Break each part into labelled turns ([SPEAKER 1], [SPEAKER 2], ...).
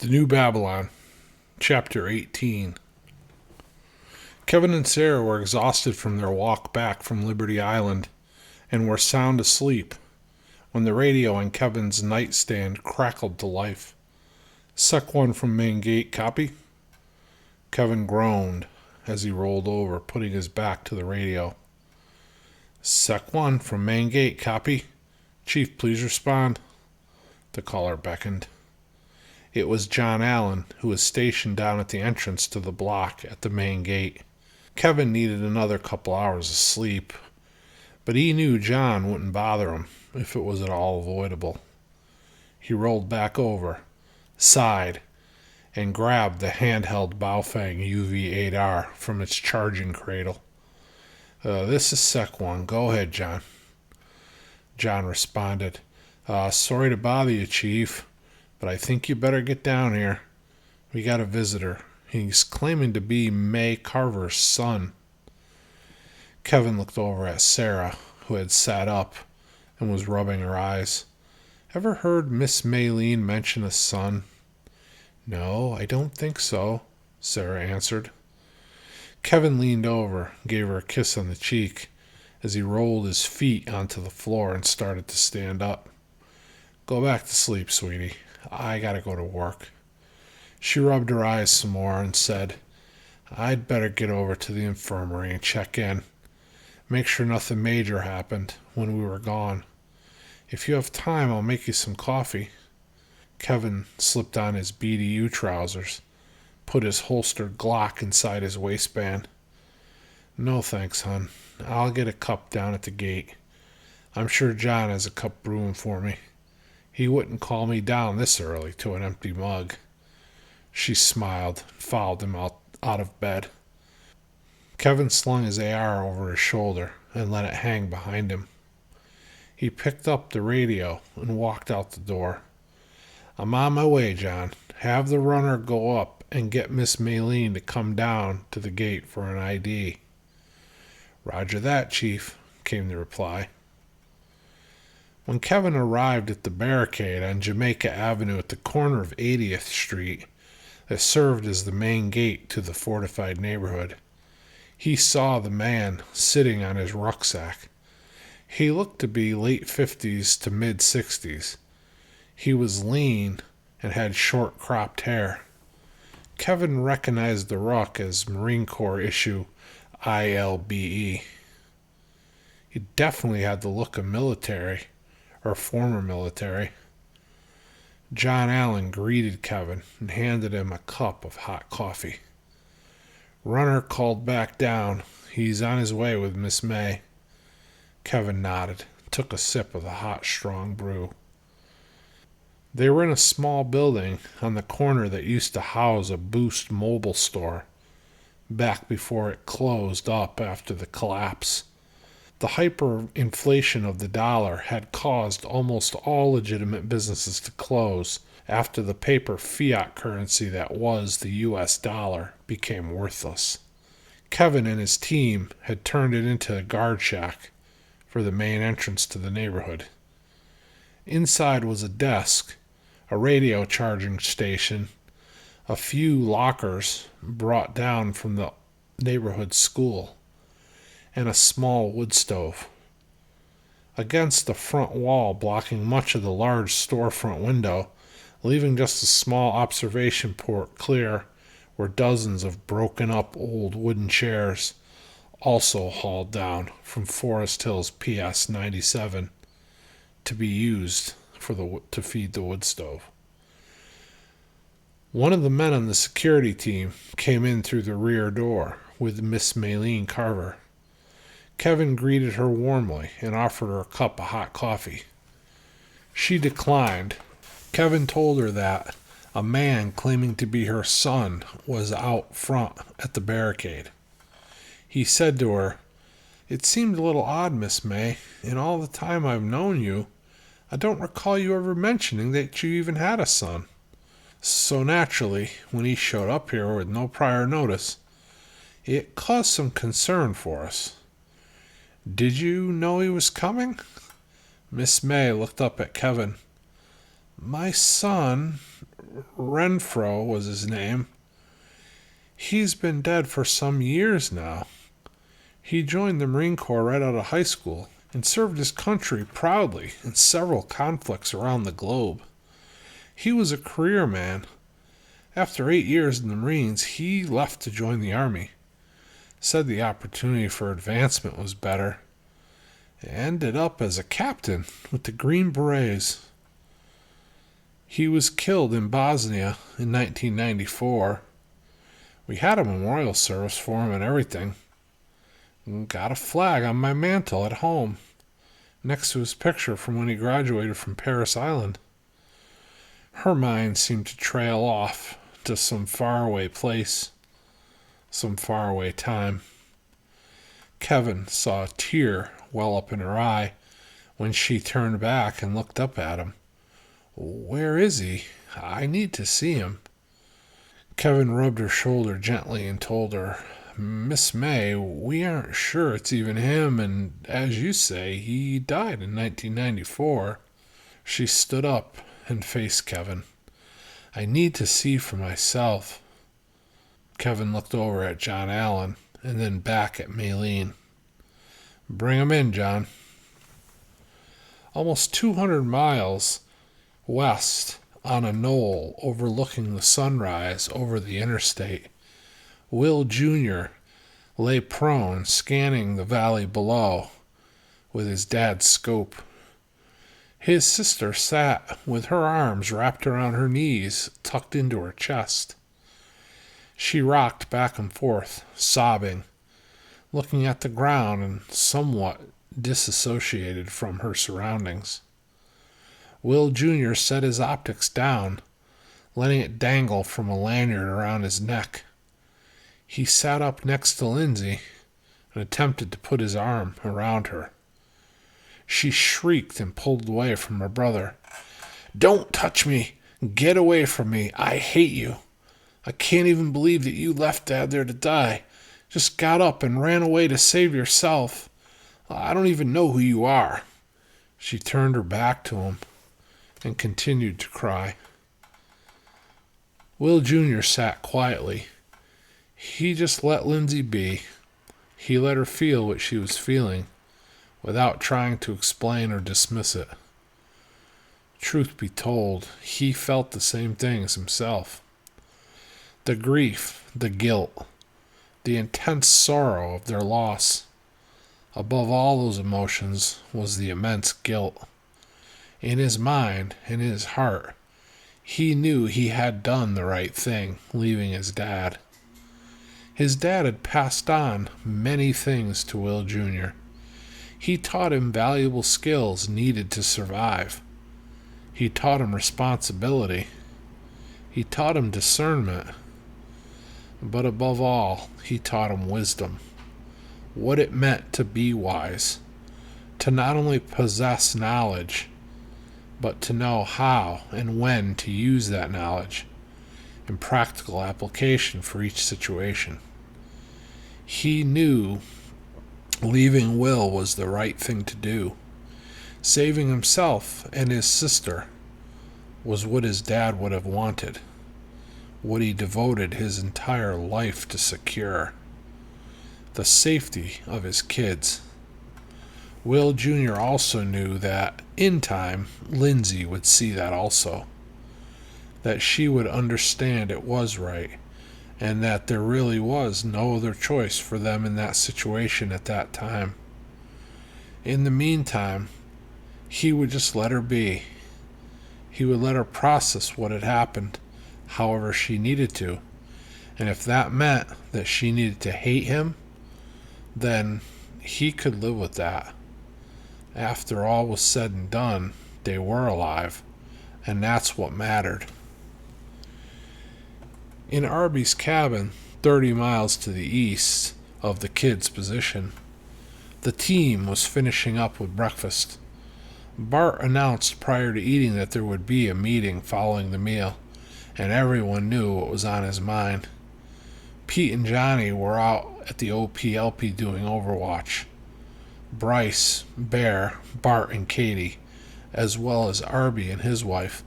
[SPEAKER 1] The New Babylon, Chapter 18. Kevin and Sarah were exhausted from their walk back from Liberty Island and were sound asleep when the radio on Kevin's nightstand crackled to life. Sec 1 from main gate, copy? Kevin groaned as he rolled over, putting his back to the radio. Sec 1 from main gate, copy? Chief, please respond. The caller beckoned. It was John Allen, who was stationed down at the entrance to the block at the main gate. Kevin needed another couple hours of sleep, but he knew John wouldn't bother him if it was at all avoidable. He rolled back over, sighed, and grabbed the handheld Baofeng UV-8R from its charging cradle. This is Sec 1. Go ahead, John. John responded, Sorry to bother you, Chief, but I think you better get down here. We got a visitor. He's claiming to be May Carver's son. Kevin looked over at Sarah, who had sat up and was rubbing her eyes. Ever heard Miss Maylene mention a son? No, I don't think so, Sarah answered. Kevin leaned over, gave her a kiss on the cheek as he rolled his feet onto the floor and started to stand up. Go back to sleep, sweetie. I gotta go to work. She rubbed her eyes some more and said, I'd better get over to the infirmary and check in. Make sure nothing major happened when we were gone. If you have time, I'll make you some coffee. Kevin slipped on his BDU trousers, put his holstered Glock inside his waistband. No thanks, hon. I'll get a cup down at the gate. I'm sure John has a cup brewing for me. He wouldn't call me down this early to an empty mug. She smiled and followed him out of bed. Kevin slung his AR over his shoulder and let it hang behind him. He picked up the radio and walked out the door. I'm on my way, John. Have the runner go up and get Miss Maylene to come down to the gate for an ID. Roger that, Chief, came the reply. When Kevin arrived at the barricade on Jamaica Avenue at the corner of 80th Street that served as the main gate to the fortified neighborhood, he saw the man sitting on his rucksack. He looked to be late 50s to mid 60s. He was lean and had short cropped hair. Kevin recognized the ruck as Marine Corps issue ILBE. He definitely had the look of military, or former military. John Allen greeted Kevin and handed him a cup of hot coffee. Runner called back down. He's on his way with Miss May. Kevin nodded, took a sip of the hot, strong brew. They were in a small building on the corner that used to house a Boost mobile store, back before it closed up after the collapse. The hyperinflation of the dollar had caused almost all legitimate businesses to close after the paper fiat currency that was the U.S. dollar became worthless. Kevin and his team had turned it into a guard shack for the main entrance to the neighborhood. Inside was a desk, a radio charging station, a few lockers brought down from the neighborhood school, and a small wood stove. Against the front wall, blocking much of the large storefront window, leaving just a small observation port clear, were dozens of broken up old wooden chairs, also hauled down from Forest Hills PS 97 to be used to feed the wood stove. One of the men on the security team came in through the rear door with Miss Maylene Carver. Kevin greeted her warmly and offered her a cup of hot coffee. She declined. Kevin told her that a man claiming to be her son was out front at the barricade. He said to her, It seemed a little odd, Miss May. In all the time I've known you, I don't recall you ever mentioning that you even had a son. So naturally, when he showed up here with no prior notice, it caused some concern for us. Did you know he was coming? Miss May looked up at Kevin. My son, Renfro was his name. He's been dead for some years now. He joined the Marine Corps right out of high school and served his country proudly in several conflicts around the globe. He was a career man. After 8 years in the Marines, he left to join the Army. Said the opportunity for advancement was better. Ended up as a captain with the Green Berets. He was killed in Bosnia in 1994. We had a memorial service for him and everything. Got a flag on my mantle at home, next to his picture from when he graduated from Paris Island. Her mind seemed to trail off to some faraway place, some faraway time. Kevin saw a tear well up in her eye when she turned back and looked up at him. Where is he? I need to see him. Kevin rubbed her shoulder gently and told her, Miss May, we aren't sure it's even him, and as you say, he died in 1994. She stood up and faced Kevin. I need to see for myself. Kevin looked over at John Allen and then back at Maylene. Bring him in, John. Almost 200 miles west on a knoll overlooking the sunrise over the interstate, Will Jr. lay prone, scanning the valley below with his dad's scope. His sister sat with her arms wrapped around her knees, tucked into her chest. She rocked back and forth, sobbing, looking at the ground and somewhat disassociated from her surroundings. Will Jr. set his optics down, letting it dangle from a lanyard around his neck. He sat up next to Lindsay and attempted to put his arm around her. She shrieked and pulled away from her brother. Don't touch me! Get away from me! I hate you! I can't even believe that you left Dad there to die. Just got up and ran away to save yourself. I don't even know who you are. She turned her back to him and continued to cry. Will Jr. sat quietly. He just let Lindsay be. He let her feel what she was feeling, without trying to explain or dismiss it. Truth be told, he felt the same things himself. The grief, the guilt, the intense sorrow of their loss. Above all those emotions was the immense guilt. In his mind, in his heart, he knew he had done the right thing, leaving his dad. His dad had passed on many things to Will Jr. He taught him valuable skills needed to survive. He taught him responsibility. He taught him discernment. But above all, he taught him wisdom. What it meant to be wise. To not only possess knowledge, but to know how and when to use that knowledge in practical application for each situation. He knew leaving Will was the right thing to do. Saving himself and his sister was what his dad would have wanted, what he devoted his entire life to secure. The safety of his kids. Will Jr. also knew that, in time, Lindsay would see that also. That she would understand it was right, and that there really was no other choice for them in that situation at that time. In the meantime, he would just let her be. He would let her process what had happened, however she needed to. And if that meant that she needed to hate him, then he could live with that. After all was said and done, they were alive, and that's what mattered. In Arby's cabin, 30 miles to the east of the kids' position, the team was finishing up with breakfast. Bart announced prior to eating that there would be a meeting following the meal, and everyone knew what was on his mind. Pete and Johnny were out at the OPLP doing Overwatch. Bryce, Bear, Bart, and Katie, as well as Arby and his wife,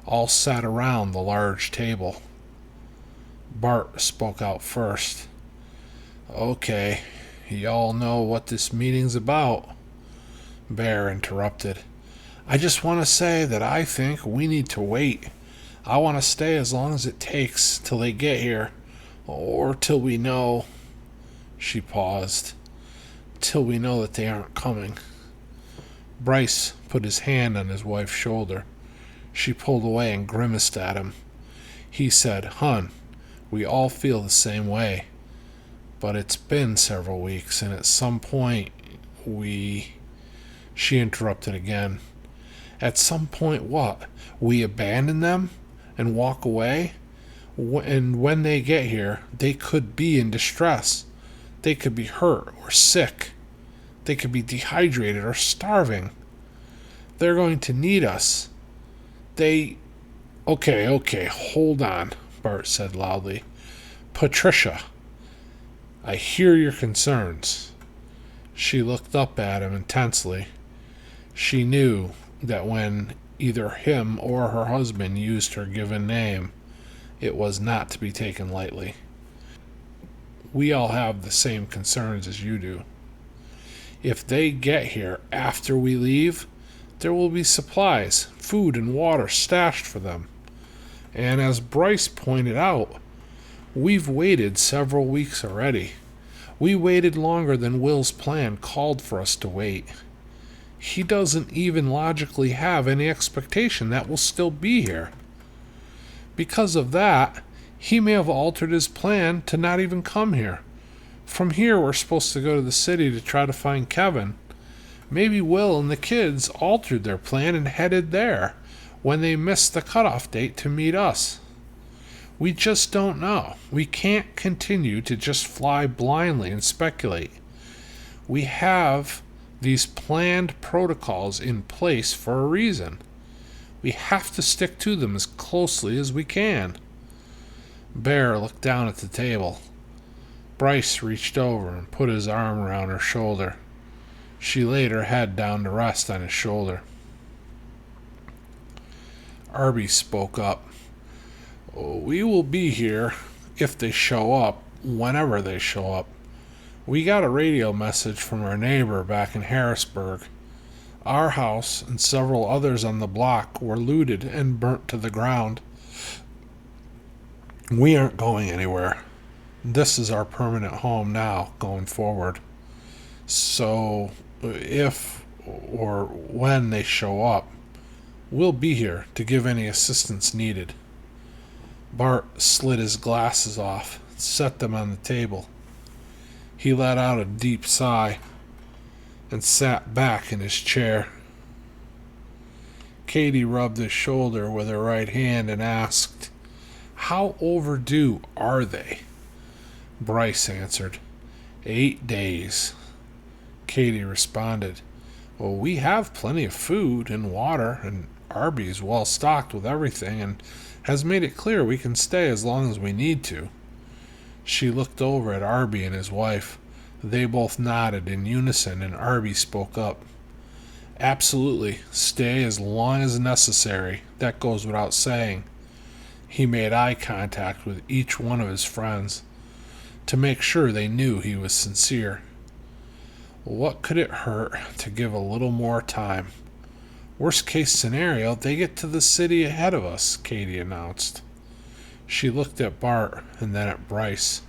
[SPEAKER 1] all sat around the large table. Bart spoke out first. "Okay, y'all know what this meeting's about," Bear interrupted. "I just want to say that I think we need to wait. I want to stay as long as it takes till they get here, or till we know—" She paused. "Till we know that they aren't coming." Bryce put his hand on his wife's shoulder. She pulled away and grimaced at him. He said, "Hun, we all feel the same way. But it's been several weeks, and at some point we—" She interrupted again. "At some point what? We abandon them and walk away? And when they get here, they could be in distress. They could be hurt or sick. They could be dehydrated or starving. They're going to need us. They—" Okay, hold on," Bart said loudly. "Patricia, I hear your concerns." She looked up at him intensely. She knew that when either him or her husband used her given name, it was not to be taken lightly. "We all have the same concerns as you do. If they get here after we leave, there will be supplies, food and water stashed for them. And as Bryce pointed out, we've waited several weeks already. We waited longer than Will's plan called for us to wait. He doesn't even logically have any expectation that we'll still be here. Because of that, he may have altered his plan to not even come here. From here, we're supposed to go to the city to try to find Kevin. Maybe Will and the kids altered their plan and headed there when they missed the cutoff date to meet us. We just don't know. We can't continue to just fly blindly and speculate. We have these planned protocols in place for a reason. We have to stick to them as closely as we can." Bear looked down at the table. Bryce reached over and put his arm around her shoulder. She laid her head down to rest on his shoulder. Arby spoke up. "We will be here if they show up, whenever they show up. We got a radio message from our neighbor back in Harrisburg. Our house and several others on the block were looted and burnt to the ground. We aren't going anywhere. This is our permanent home now, going forward. So, if or when they show up, we'll be here to give any assistance needed." Bart slid his glasses off and set them on the table. He let out a deep sigh and sat back in his chair. Katie rubbed his shoulder with her right hand and asked, "How overdue are they?" Bryce answered, 8 days. Katie responded, "Well, we have plenty of food and water, and Arby is well stocked with everything and has made it clear we can stay as long as we need to." She looked over at Arby and his wife. They both nodded in unison, and Arby spoke up. "Absolutely. Stay as long as necessary. That goes without saying." He made eye contact with each one of his friends to make sure they knew he was sincere. What could it hurt to give a little more time? Worst case scenario, they get to the city ahead of us, Katie announced. She looked at Bart and then at Bryce.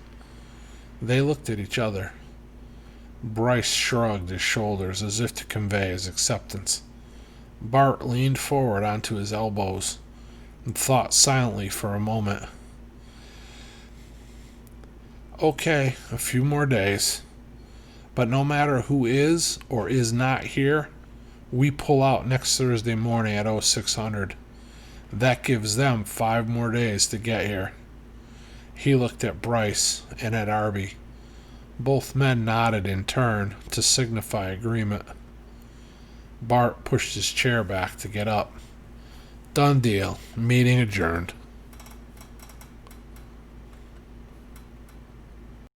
[SPEAKER 1] They looked at each other. Bryce shrugged his shoulders as if to convey his acceptance. Bart leaned forward onto his elbows and thought silently for a moment. "Okay, a few more days. But no matter who is or is not here, we pull out next Thursday morning at 0600. That gives them 5 more days to get here." He looked at Bryce and at Arby. Both men nodded in turn to signify agreement. Bart pushed his chair back to get up. "Done deal. Meeting adjourned."